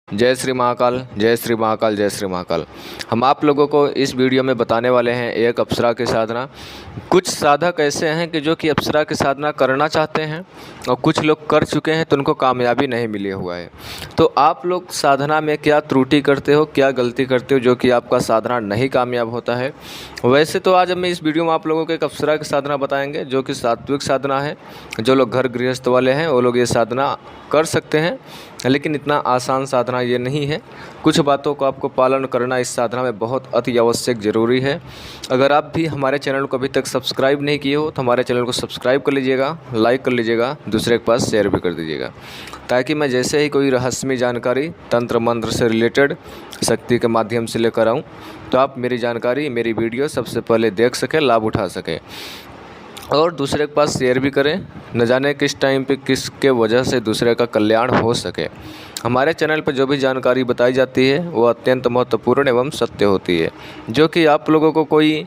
जय श्री महाकाल, जय श्री महाकाल, जय श्री महाकाल। हम आप लोगों को इस वीडियो में बताने वाले हैं एक अप्सरा की साधना। कुछ साधक ऐसे हैं कि जो कि अप्सरा की साधना करना चाहते हैं और कुछ लोग कर चुके हैं तो उनको कामयाबी नहीं मिली हुआ है। तो आप लोग साधना में क्या त्रुटि करते हो, क्या गलती करते हो जो कि आपका साधना नहीं कामयाब होता है? वैसे तो आज हम इस वीडियो में आप लोगों को एक अप्सरा की साधना बताएंगे जो कि सात्विक साधना है। जो लोग घर गृहस्थ वाले हैं वो लोग ये साधना कर सकते हैं, लेकिन इतना आसान साधना ये नहीं है। कुछ बातों को आपको पालन करना इस साधना में बहुत अति आवश्यक ज़रूरी है। अगर आप भी हमारे चैनल को अभी तक सब्सक्राइब नहीं किए हो तो हमारे चैनल को सब्सक्राइब कर लीजिएगा, लाइक कर लीजिएगा, दूसरे के पास शेयर भी कर दीजिएगा, ताकि मैं जैसे ही कोई रहस्यमय जानकारी तंत्र मंत्र से रिलेटेड शक्ति के माध्यम से लेकर आऊँ तो आप मेरी जानकारी, मेरी वीडियो सबसे पहले देख सकें, लाभ उठा सकें और दूसरे के पास शेयर भी करें। न जाने किस टाइम पे किसके वजह से दूसरे का कल्याण हो सके। हमारे चैनल पर जो भी जानकारी बताई जाती है वो अत्यंत महत्वपूर्ण एवं सत्य होती है, जो कि आप लोगों को कोई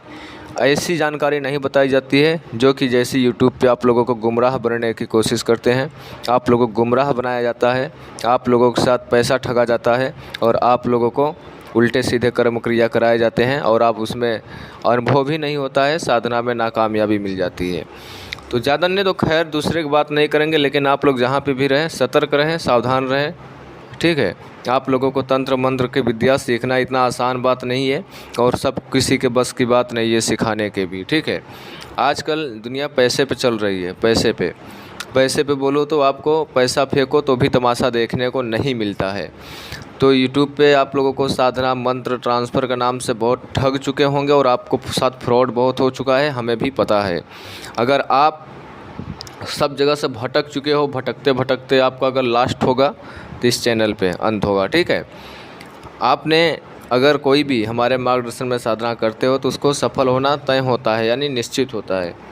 ऐसी जानकारी नहीं बताई जाती है जो कि जैसे यूट्यूब पे आप लोगों को गुमराह बनने की कोशिश करते हैं। आप लोगों को गुमराह बनाया जाता है, आप लोगों के साथ पैसा ठगा जाता है और आप लोगों को उल्टे सीधे कर्म क्रिया कराए जाते हैं और आप उसमें अनुभव भी नहीं होता है, साधना में नाकामयाबी मिल जाती है। तो ज़्यादा नहीं तो खैर दूसरे की बात नहीं करेंगे, लेकिन आप लोग जहाँ पे भी रहें सतर्क रहें, सावधान रहें, ठीक है। आप लोगों को तंत्र मंत्र की विद्या सीखना इतना आसान बात नहीं है और सब किसी के बस की बात नहीं है सिखाने के भी, ठीक है। आजकल दुनिया पैसे पे चल रही है, पैसे पे बोलो तो आपको पैसा फेंको तो भी तमाशा देखने को नहीं मिलता है। तो यूट्यूब पे आप लोगों को साधना मंत्र ट्रांसफ़र का नाम से बहुत ठग चुके होंगे और आपको साथ फ्रॉड बहुत हो चुका है, हमें भी पता है। अगर आप सब जगह से भटक चुके हो, भटकते भटकते आपका अगर लास्ट होगा तो इस चैनल पे अंत होगा, ठीक है। आपने अगर कोई भी हमारे मार्गदर्शन में साधना करते हो तो उसको सफल होना तय होता है, यानी निश्चित होता है।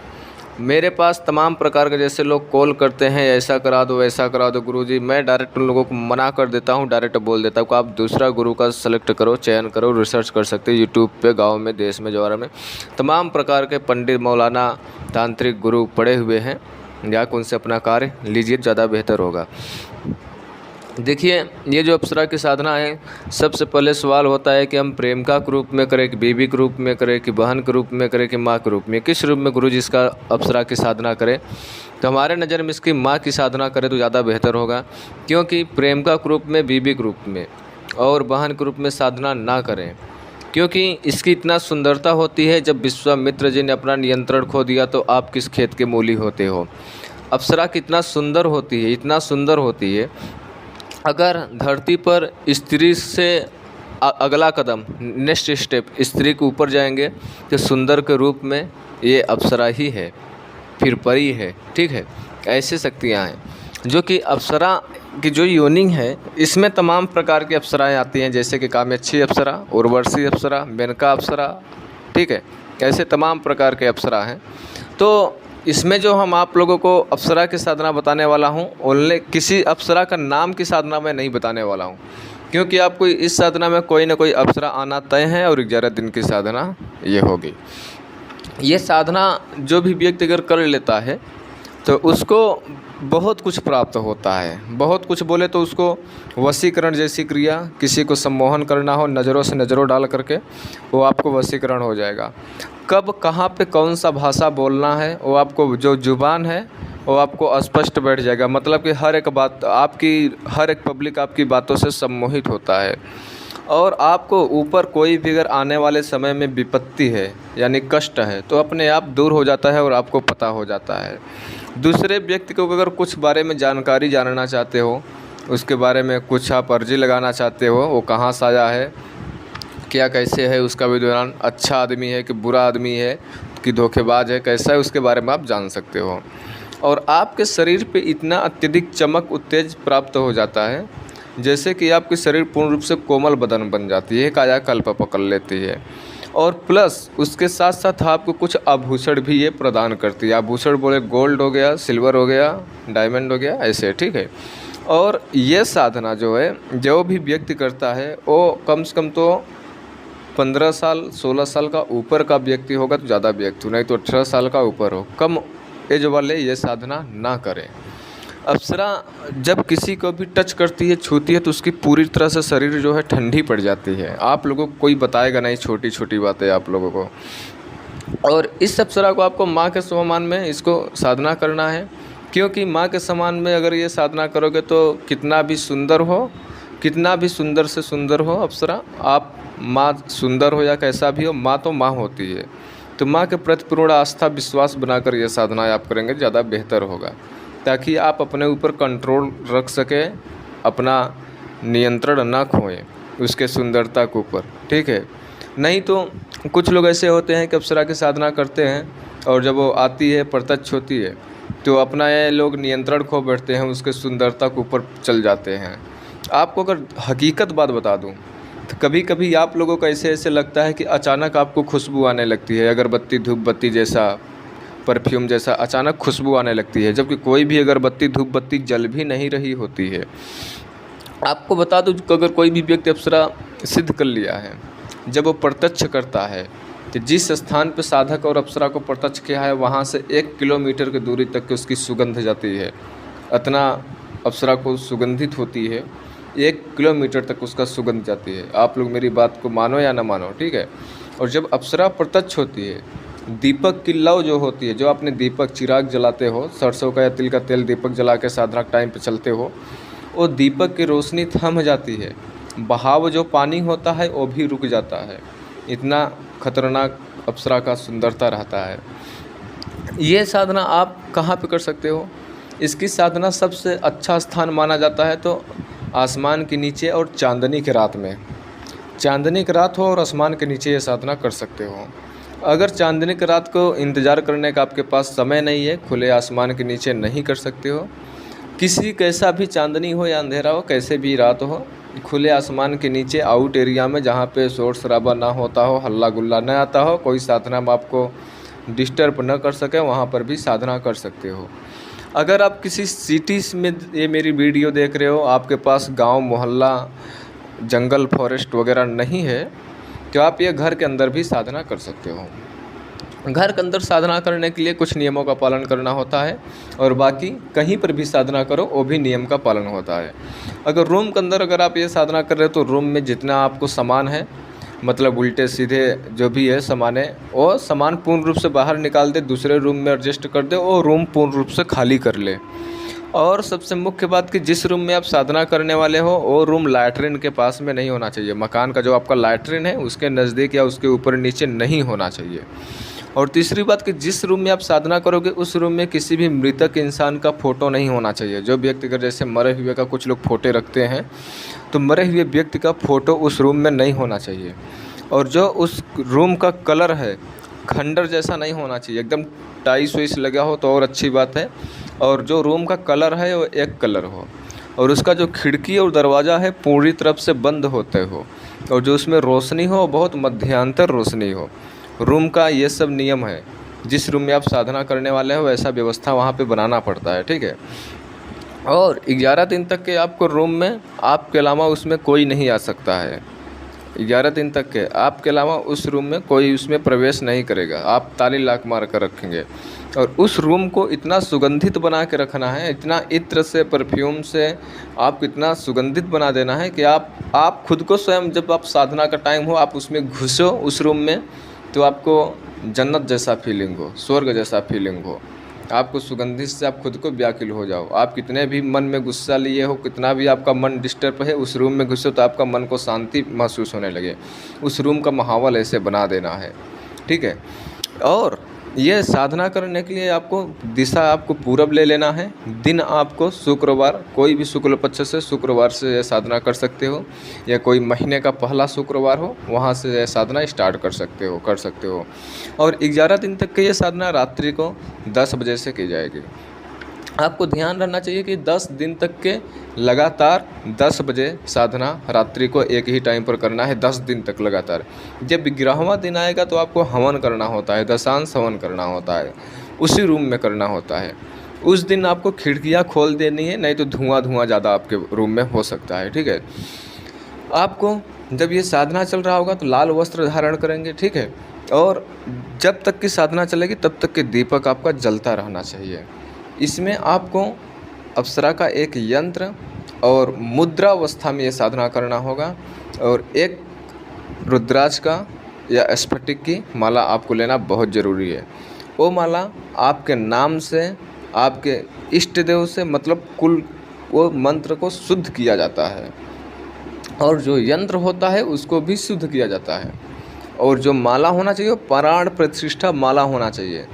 मेरे पास तमाम प्रकार के जैसे लोग कॉल करते हैं, ऐसा करा दो वैसा करा दो गुरुजी, मैं डायरेक्ट उन लोगों को मना कर देता हूँ, डायरेक्ट बोल देता हूँ कि आप दूसरा गुरु का सेलेक्ट करो, चयन करो, रिसर्च कर सकते हो यूट्यूब पे। गांव में, देश में, जवार में तमाम प्रकार के पंडित, मौलाना, तांत्रिक गुरु पड़े हुए हैं, जाकर उनसे अपना कार्य लीजिए, ज़्यादा बेहतर होगा। देखिए, ये जो अप्सरा की साधना है, सबसे पहले सवाल होता है कि हम प्रेमिका के रूप में करें कि बीवी के रूप में करें कि बहन के रूप में करें कि माँ के रूप में, किस रूप में गुरु जी इसका अप्सरा की साधना करें। तो हमारे नज़र में इसकी माँ की साधना करें तो ज़्यादा बेहतर होगा, क्योंकि प्रेमिका के रूप में, बीवी के रूप में और बहन के रूप में साधना ना करें, क्योंकि इसकी इतना सुंदरता होती है। जब विश्वामित्र जी ने अपना नियंत्रण खो दिया तो आप किस खेत के मूली होते हो। अप्सरा कितना सुंदर होती है, इतना सुंदर होती है। अगर धरती पर स्त्री से अगला कदम, नेक्स्ट स्टेप स्त्री के ऊपर जाएंगे तो सुंदर के रूप में ये अप्सरा ही है, फिर परी है, ठीक है। ऐसे शक्तियाँ हैं जो कि अप्सरा की जो योनि है इसमें तमाम प्रकार की अप्सराएँ आती हैं, जैसे कि कामेच्छी अप्सरा, उर्वशी अप्सरा, मेनका अप्सरा, ठीक है। ऐसे तमाम प्रकार के अप्सरा हैं। तो इसमें जो हम आप लोगों को अप्सरा की साधना बताने वाला हूँ, ओनली किसी अप्सरा का नाम की साधना मैं नहीं बताने वाला हूँ, क्योंकि आपको इस साधना में कोई ना कोई अप्सरा आना तय है और 11 दिन की साधना ये होगी। ये साधना जो भी व्यक्ति अगर कर लेता है तो उसको बहुत कुछ प्राप्त होता है। बहुत कुछ बोले तो उसको वशीकरण जैसी क्रिया, किसी को सम्मोहन करना हो, नज़रों से नज़रों डाल करके वो आपको वशीकरण हो जाएगा। कब कहाँ पे कौन सा भाषा बोलना है वो आपको, जो जुबान है वो आपको स्पष्ट बैठ जाएगा। मतलब कि हर एक बात आपकी, हर एक पब्लिक आपकी बातों से सम्मोहित होता है और आपको ऊपर कोई भी अगर आने वाले समय में विपत्ति है यानी कष्ट है तो अपने आप दूर हो जाता है और आपको पता हो जाता है। दूसरे व्यक्ति को अगर कुछ बारे में जानकारी जानना चाहते हो, उसके बारे में कुछ आप अर्जी लगाना चाहते हो, वो कहाँ से आया है, क्या कैसे है, उसका विद्वान अच्छा आदमी है कि बुरा आदमी है कि धोखेबाज है, कैसा है, उसके बारे में आप जान सकते हो। और आपके शरीर पे इतना अत्यधिक चमक उत्तेज प्राप्त हो जाता है जैसे कि आपकी शरीर पूर्ण रूप से कोमल बदन बन जाती है, कायाकल्प पकड़ लेती है। और प्लस उसके साथ साथ आपको कुछ आभूषण भी ये प्रदान करती है। आभूषण बोले गोल्ड हो गया, सिल्वर हो गया, डायमंड हो गया, ऐसे, ठीक है। और ये साधना जो है, जो भी व्यक्ति करता है वो कम से कम तो 15 साल 16 साल का ऊपर का व्यक्ति होगा तो ज़्यादा व्यक्ति, नहीं तो 18 साल का ऊपर हो, कम एज वाले ये साधना ना करें। अप्सरा जब किसी को भी टच करती है, छूती है, तो उसकी पूरी तरह से शरीर जो है ठंडी पड़ जाती है। आप लोगों को कोई बताएगा नहीं छोटी छोटी बातें आप लोगों को। और इस अप्सरा को आपको माँ के समान में इसको साधना करना है, क्योंकि माँ के समान में अगर ये साधना करोगे तो कितना भी सुंदर हो, कितना भी सुंदर से सुंदर हो अप्सरा, आप माँ सुंदर हो या कैसा भी हो, माँ तो माँ होती है। तो माँ के प्रति पूर्ण आस्था विश्वास बनाकर ये साधना आप करेंगे ज़्यादा बेहतर होगा, ताकि आप अपने ऊपर कंट्रोल रख सकें, अपना नियंत्रण ना खोएं उसके सुंदरता के ऊपर, ठीक है। नहीं तो कुछ लोग ऐसे होते हैं कि अप्सरा की साधना करते हैं और जब वो आती है, प्रत्यक्ष होती है, तो अपना ये लोग नियंत्रण खो बैठते हैं, उसके सुंदरता के ऊपर चल जाते हैं। आपको अगर हकीकत बात बता दूं तो कभी कभी आप लोगों को ऐसे ऐसे लगता है कि अचानक आपको खुशबू आने लगती है, अगरबत्ती धूप बत्ती जैसा, परफ्यूम जैसा अचानक खुशबू आने लगती है, जबकि कोई भी अगरबत्ती धूप बत्ती जल भी नहीं रही होती है। आपको बता दूं कि अगर कोई भी व्यक्ति अप्सरा सिद्ध कर लिया है, जब वो प्रत्यक्ष करता है तो जिस स्थान पर साधक और अप्सरा को प्रत्यक्ष किया है वहाँ से 1 किलोमीटर की दूरी तक की उसकी सुगंध जाती है। इतना अप्सरा को सुगंधित होती है, 1 किलोमीटर तक उसका सुगंध जाती है। आप लोग मेरी बात को मानो या ना मानो, ठीक है। और जब अप्सरा प्रत्यक्ष होती है, दीपक की लौ जो होती है, जो आपने दीपक चिराग जलाते हो, सरसों का या तिल का तेल दीपक जला के साधना टाइम पे चलते हो, वो दीपक की रोशनी थम जाती है, बहाव जो पानी होता है वो भी रुक जाता है। इतना खतरनाक अप्सरा का सुंदरता रहता है। ये साधना आप कहाँ पे कर सकते हो? इसकी साधना सबसे अच्छा स्थान माना जाता है तो आसमान के नीचे और चांदनी की रात में। चांदनी की रात हो और आसमान के नीचे ये साधना कर सकते हो। अगर चांदनी की रात को इंतज़ार करने का आपके पास समय नहीं है, खुले आसमान के नीचे नहीं कर सकते हो, किसी कैसा भी चांदनी हो या अंधेरा हो, कैसे भी रात हो, खुले आसमान के नीचे आउट एरिया में जहाँ पे शोर शराबा ना होता हो, हल्ला गुल्ला न आता हो, कोई साधना में आपको डिस्टर्ब न कर सके, वहाँ पर भी साधना कर सकते हो। अगर आप किसी सिटीज़ में ये मेरी वीडियो देख रहे हो, आपके पास गांव मोहल्ला जंगल फॉरेस्ट वगैरह नहीं है, तो आप ये घर के अंदर भी साधना कर सकते हो। घर के अंदर साधना करने के लिए कुछ नियमों का पालन करना होता है, और बाकी कहीं पर भी साधना करो वो भी नियम का पालन होता है। अगर रूम के अंदर अगर आप ये साधना कर रहे हो तो रूम में जितना आपको सामान है, मतलब उल्टे सीधे जो भी है सामान है, वो सामान पूर्ण रूप से बाहर निकाल दे, दूसरे रूम में एडजस्ट कर दे, और रूम पूर्ण रूप से खाली कर ले। और सबसे मुख्य बात कि जिस रूम में आप साधना करने वाले हो वो रूम लैट्रिन के पास में नहीं होना चाहिए। मकान का जो आपका लैट्रिन है उसके नज़दीक या उसके ऊपर नीचे नहीं होना चाहिए। और तीसरी बात कि जिस रूम में आप साधना करोगे उस रूम में किसी भी मृतक इंसान का फ़ोटो नहीं होना चाहिए। जो व्यक्ति अगर जैसे मरे हुए का कुछ लोग फ़ोटो रखते हैं, तो मरे हुए व्यक्ति का फ़ोटो उस रूम में नहीं होना चाहिए। और जो उस रूम का कलर है खंडर जैसा नहीं होना चाहिए, एकदम टाइल्स वाइस लगा हो तो और अच्छी बात है। और जो रूम का कलर है वो एक कलर हो, और उसका जो खिड़की और दरवाज़ा है पूरी तरफ से बंद होते हो, और जो उसमें रोशनी हो बहुत मध्यांतर रोशनी हो। रूम का ये सब नियम है। जिस रूम में आप साधना करने वाले हो वैसा व्यवस्था वहाँ पे बनाना पड़ता है, ठीक है। और 11 दिन तक के आपको रूम में आपके अलावा उसमें कोई नहीं आ सकता है। 11 दिन तक के आपके अलावा उस रूम में कोई उसमें प्रवेश नहीं करेगा। आप ताली लाक मार कर रखेंगे, और उस रूम को इतना सुगंधित बना के रखना है, इतना इत्र से परफ्यूम से आपको इतना सुगंधित बना देना है कि आप खुद को स्वयं जब आप साधना का टाइम हो आप उसमें घुसो उस रूम में, तो आपको जन्नत जैसा फीलिंग हो, स्वर्ग जैसा फीलिंग हो। आपको सुगंधित से आप खुद को व्याकुल हो जाओ। आप कितने भी मन में गुस्सा लिए हो, कितना भी आपका मन डिस्टर्ब है, उस रूम में घुसो तो आपका मन को शांति महसूस होने लगे। उस रूम का माहौल ऐसे बना देना है, ठीक है। और ये साधना करने के लिए आपको दिशा आपको पूरब ले लेना है। दिन आपको शुक्रवार, कोई भी शुक्ल पक्ष से शुक्रवार से ये साधना कर सकते हो, या कोई महीने का पहला शुक्रवार हो वहाँ से ये साधना स्टार्ट कर सकते हो। और 11 दिन तक की ये साधना रात्रि को 10 बजे से की जाएगी। आपको ध्यान रखना चाहिए कि 10 दिन तक के लगातार 10 बजे साधना रात्रि को एक ही टाइम पर करना है, 10 दिन तक लगातार। जब 11वां दिन आएगा तो आपको हवन करना होता है, दशांश हवन करना होता है, उसी रूम में करना होता है। उस दिन आपको खिड़कियां खोल देनी है, नहीं तो धुआं ज़्यादा आपके रूम में हो सकता है, ठीक है। आपको जब ये साधना चल रहा होगा तो लाल वस्त्र धारण करेंगे, ठीक है। और जब तक की साधना चलेगी तब तक के दीपक आपका जलता रहना चाहिए। इसमें आपको अप्सरा का एक यंत्र और मुद्रा अवस्था में ये साधना करना होगा, और एक रुद्राक्ष का या स्फटिक की माला आपको लेना बहुत ज़रूरी है। वो माला आपके नाम से, आपके इष्ट देव से, मतलब कुल वो मंत्र को शुद्ध किया जाता है, और जो यंत्र होता है उसको भी शुद्ध किया जाता है। और जो माला होना चाहिए वो प्राण प्रतिष्ठा माला होना चाहिए।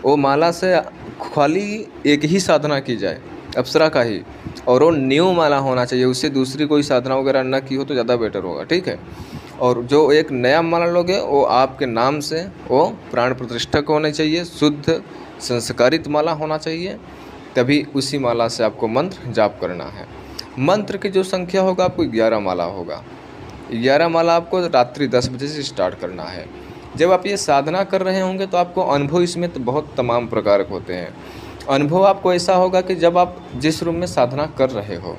वो माला से खाली एक ही साधना की जाए, अप्सरा का ही, और वो न्यू माला होना चाहिए, उससे दूसरी कोई साधना वगैरह ना की हो तो ज़्यादा बेटर होगा, ठीक है। और जो एक नया माला लोगे वो आपके नाम से, वो प्राण प्रतिष्ठक होने चाहिए, शुद्ध संस्कारित माला होना चाहिए, तभी उसी माला से आपको मंत्र जाप करना है। मंत्र की जो संख्या होगा आपको 11 माला होगा। 11 माला आपको रात्रि 10 बजे से स्टार्ट करना है। जब आप ये साधना कर रहे होंगे तो आपको अनुभव इसमें तो बहुत तमाम प्रकार के होते हैं। अनुभव आपको ऐसा होगा कि जब आप जिस रूम में साधना कर रहे हो,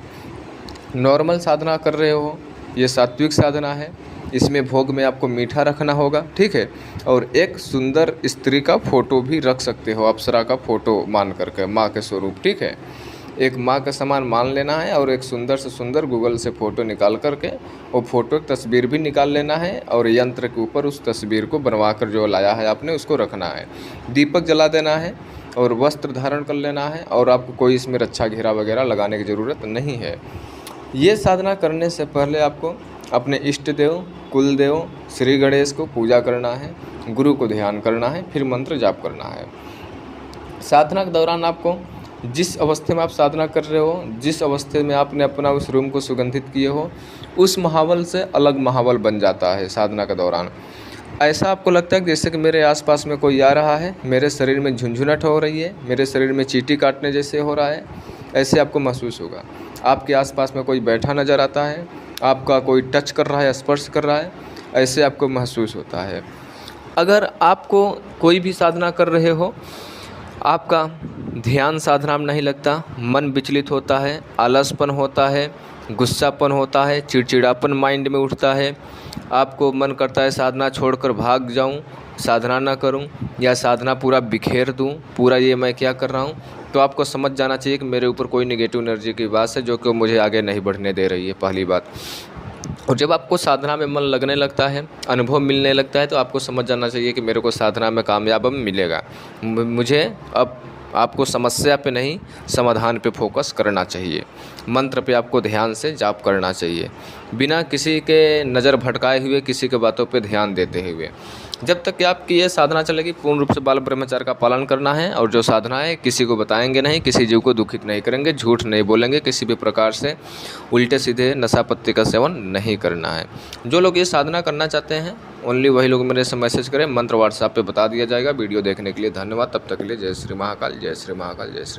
नॉर्मल साधना कर रहे हो, ये सात्विक साधना है, इसमें भोग में आपको मीठा रखना होगा, ठीक है। और एक सुंदर स्त्री का फ़ोटो भी रख सकते हो, अप्सरा का फ़ोटो मान करके, माँ के स्वरूप, ठीक है। एक माँ का समान मान लेना है, और एक सुंदर से सुंदर गूगल से फ़ोटो निकाल करके वो फ़ोटो तस्वीर भी निकाल लेना है, और यंत्र के ऊपर उस तस्वीर को बनवा कर जो लाया है आपने उसको रखना है। दीपक जला देना है और वस्त्र धारण कर लेना है, और आपको कोई इसमें रक्षा घेरा वगैरह लगाने की ज़रूरत नहीं है। ये साधना करने से पहले आपको अपने इष्ट देव, कुल देव, श्री गणेश को पूजा करना है, गुरु को ध्यान करना है, फिर मंत्र जाप करना है। साधना के दौरान आपको जिस अवस्था में आप साधना कर रहे हो, जिस अवस्था में आपने अपना उस रूम को सुगंधित किए हो, उस माहौल से अलग माहौल बन जाता है साधना के दौरान। ऐसा आपको लगता है कि जैसे कि मेरे आसपास में कोई आ रहा है, मेरे शरीर में झुंझुनाहट हो रही है, मेरे शरीर में चींटी काटने जैसे हो रहा है, ऐसे आपको महसूस होगा। आपके आसपास में कोई बैठा नज़र आता है, आपका कोई टच कर रहा है, स्पर्श कर रहा है, ऐसे आपको महसूस होता है। अगर आपको कोई भी साधना कर रहे हो, आपका ध्यान साधना में नहीं लगता, मन विचलित होता है, आलसपन होता है, गुस्सापन होता है, चिड़चिड़ापन माइंड में उठता है, आपको मन करता है साधना छोड़कर भाग जाऊं, साधना ना करूं, या साधना पूरा बिखेर दूं, पूरा ये मैं क्या कर रहा हूं, तो आपको समझ जाना चाहिए कि मेरे ऊपर कोई नेगेटिव एनर्जी की बात है जो कि मुझे आगे नहीं बढ़ने दे रही है, पहली बात। और जब आपको साधना में मन लगने लगता है, अनुभव मिलने लगता है, तो आपको समझ जाना चाहिए कि मेरे को साधना में कामयाब मिलेगा। मुझे अब आपको समस्या पे नहीं, समाधान पे फोकस करना चाहिए। मंत्र पे आपको ध्यान से जाप करना चाहिए, बिना किसी के नज़र भटकाए हुए, किसी के बातों पे ध्यान देते हुए। जब तक कि आपकी ये साधना चलेगी, पूर्ण रूप से बाल ब्रह्मचार्य का पालन करना है, और जो साधना है किसी को बताएंगे नहीं, किसी जीव को दुखित नहीं करेंगे, झूठ नहीं बोलेंगे, किसी भी प्रकार से उल्टे सीधे नशा पत्ती का सेवन नहीं करना है। जो लोग ये साधना करना चाहते हैं ओनली वही लोग मेरे से मैसेज करें, मंत्र व्हाट्सएप पे बता दिया जाएगा। वीडियो देखने के लिए धन्यवाद। तब तक के लिए जय श्री महाकाल, जय श्री महाकाल, जय श्री